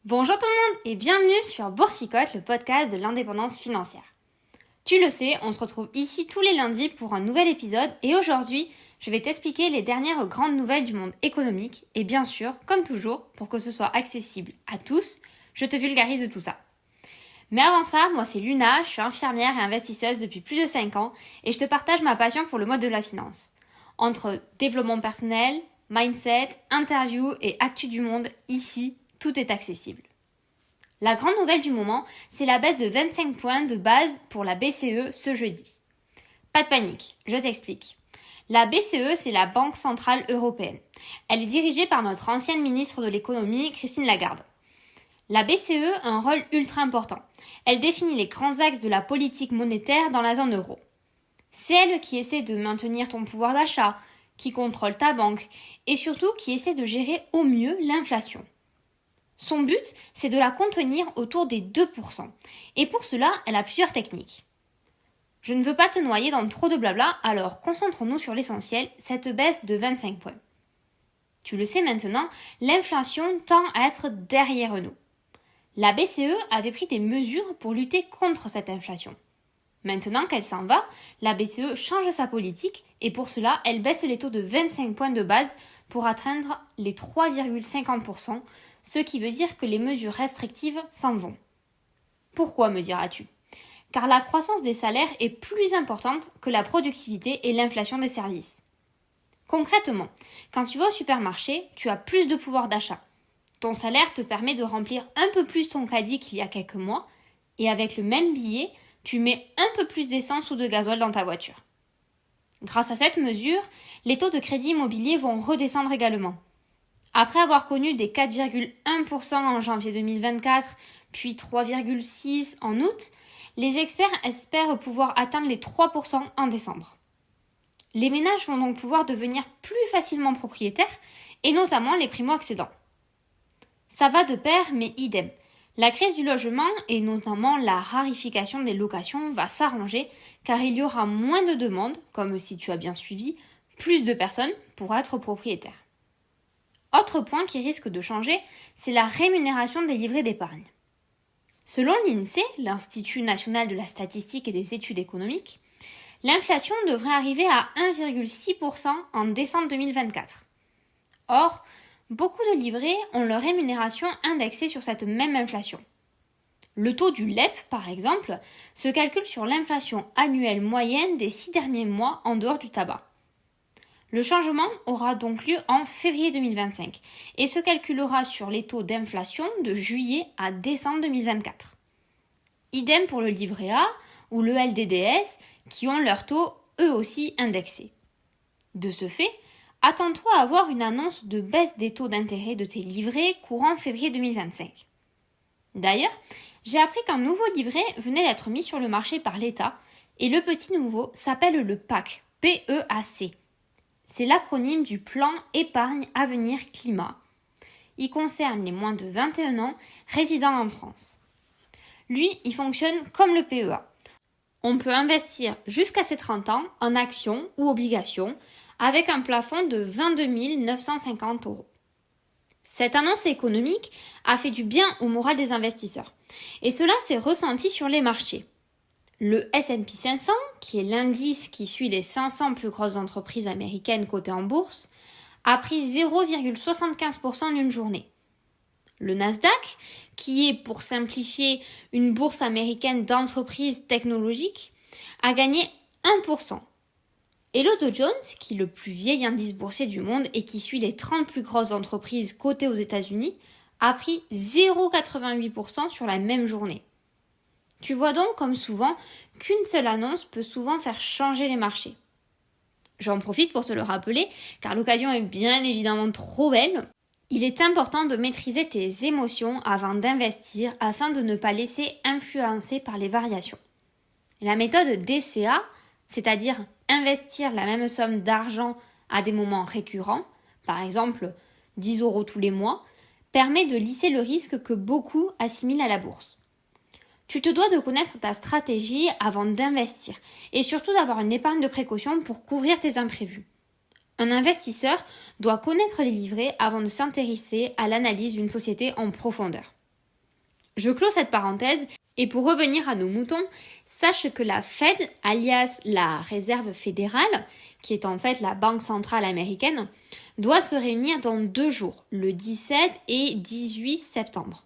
Bonjour tout le monde et bienvenue sur Boursicote, le podcast de l'indépendance financière. Tu le sais, on se retrouve ici tous les lundis pour un nouvel épisode et aujourd'hui, je vais t'expliquer les dernières grandes nouvelles du monde économique et bien sûr, comme toujours, pour que ce soit accessible à tous, je te vulgarise tout ça. Mais avant ça, moi c'est Luna, je suis infirmière et investisseuse depuis plus de 5 ans et je te partage ma passion pour le mode de la finance. Entre développement personnel, mindset, interview et actu du monde, ici, tout est accessible. La grande nouvelle du moment, c'est la baisse de 25 points de base pour la BCE ce jeudi. Pas de panique, je t'explique. La BCE, c'est la Banque Centrale Européenne. Elle est dirigée par notre ancienne ministre de l'économie, Christine Lagarde. La BCE a un rôle ultra important. Elle définit les grands axes de la politique monétaire dans la zone euro. C'est elle qui essaie de maintenir ton pouvoir d'achat, qui contrôle ta banque et surtout qui essaie de gérer au mieux l'inflation. Son but, c'est de la contenir autour des 2%. Et pour cela, elle a plusieurs techniques. Je ne veux pas te noyer dans trop de blabla, alors concentrons-nous sur l'essentiel, cette baisse de 25 points. Tu le sais maintenant, l'inflation tend à être derrière nous. La BCE avait pris des mesures pour lutter contre cette inflation. Maintenant qu'elle s'en va, la BCE change sa politique et pour cela, elle baisse les taux de 25 points de base pour atteindre les 3,50%, ce qui veut dire que les mesures restrictives s'en vont. Pourquoi, me diras-tu ? Car la croissance des salaires est plus importante que la productivité et l'inflation des services. Concrètement, quand tu vas au supermarché, tu as plus de pouvoir d'achat. Ton salaire te permet de remplir un peu plus ton caddie qu'il y a quelques mois, et avec le même billet, tu mets un peu plus d'essence ou de gasoil dans ta voiture. Grâce à cette mesure, les taux de crédit immobilier vont redescendre également. Après avoir connu des 4,1% en janvier 2024, puis 3,6% en août, les experts espèrent pouvoir atteindre les 3% en décembre. Les ménages vont donc pouvoir devenir plus facilement propriétaires, et notamment les primo-accédants. Ça va de pair, mais idem. La crise du logement et notamment la rarification des locations va s'arranger car il y aura moins de demandes, comme si tu as bien suivi, plus de personnes pour être propriétaires. Autre point qui risque de changer, c'est la rémunération des livrets d'épargne. Selon l'INSEE, l'Institut national de la statistique et des études économiques, l'inflation devrait arriver à 1,6% en décembre 2024. Or, beaucoup de livrets ont leur rémunération indexée sur cette même inflation. Le taux du LEP, par exemple, se calcule sur l'inflation annuelle moyenne des 6 derniers mois en dehors du tabac. Le changement aura donc lieu en février 2025 et se calculera sur les taux d'inflation de juillet à décembre 2024. Idem pour le livret A ou le LDDS qui ont leurs taux eux aussi indexés. De ce fait, attends-toi à avoir une annonce de baisse des taux d'intérêt de tes livrets courant février 2025. D'ailleurs, j'ai appris qu'un nouveau livret venait d'être mis sur le marché par l'État et le petit nouveau s'appelle le PAC, P-E-A-C. C'est l'acronyme du Plan Épargne Avenir Climat. Il concerne les moins de 21 ans résidant en France. Lui, il fonctionne comme le PEA. On peut investir jusqu'à ses 30 ans en actions ou obligations avec un plafond de 22 950 €. Cette annonce économique a fait du bien au moral des investisseurs. Et cela s'est ressenti sur les marchés. Le S&P 500, qui est l'indice qui suit les 500 plus grosses entreprises américaines cotées en bourse, a pris 0,75% en une journée. Le Nasdaq, qui est, pour simplifier, une bourse américaine d'entreprises technologiques, a gagné 1%. Et le Dow Jones, qui est le plus vieil indice boursier du monde et qui suit les 30 plus grosses entreprises cotées aux États-Unis, a pris 0,88% sur la même journée. Tu vois donc, comme souvent, qu'une seule annonce peut souvent faire changer les marchés. J'en profite pour te le rappeler, car l'occasion est bien évidemment trop belle. Il est important de maîtriser tes émotions avant d'investir afin de ne pas laisser influencer par les variations. La méthode DCA, c'est-à-dire investir la même somme d'argent à des moments récurrents, par exemple 10 € tous les mois, permet de lisser le risque que beaucoup assimilent à la bourse. Tu te dois de connaître ta stratégie avant d'investir et surtout d'avoir une épargne de précaution pour couvrir tes imprévus. Un investisseur doit connaître les livrets avant de s'intéresser à l'analyse d'une société en profondeur. Je clôt cette parenthèse et pour revenir à nos moutons, sache que la Fed, alias la Réserve fédérale, qui est en fait la banque centrale américaine, doit se réunir dans 2 jours, le 17 et 18 septembre.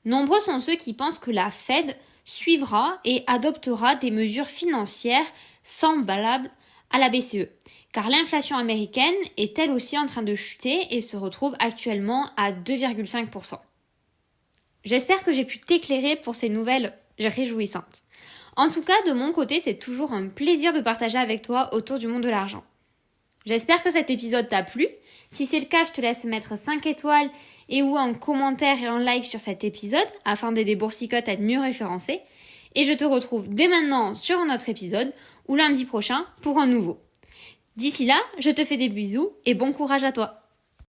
Nombreux sont ceux qui pensent que la Fed suivra et adoptera des mesures financières semblables à la BCE, car l'inflation américaine est elle aussi en train de chuter et se retrouve actuellement à 2,5%. J'espère que j'ai pu t'éclairer pour ces nouvelles réjouissantes. En tout cas, de mon côté, c'est toujours un plaisir de partager avec toi autour du monde de l'argent. J'espère que cet épisode t'a plu. Si c'est le cas, je te laisse mettre 5 étoiles et ou un commentaire et un like sur cet épisode afin d'aider Boursicotte à être mieux référencé. Et je te retrouve dès maintenant sur un autre épisode ou lundi prochain pour un nouveau. D'ici là, je te fais des bisous et bon courage à toi.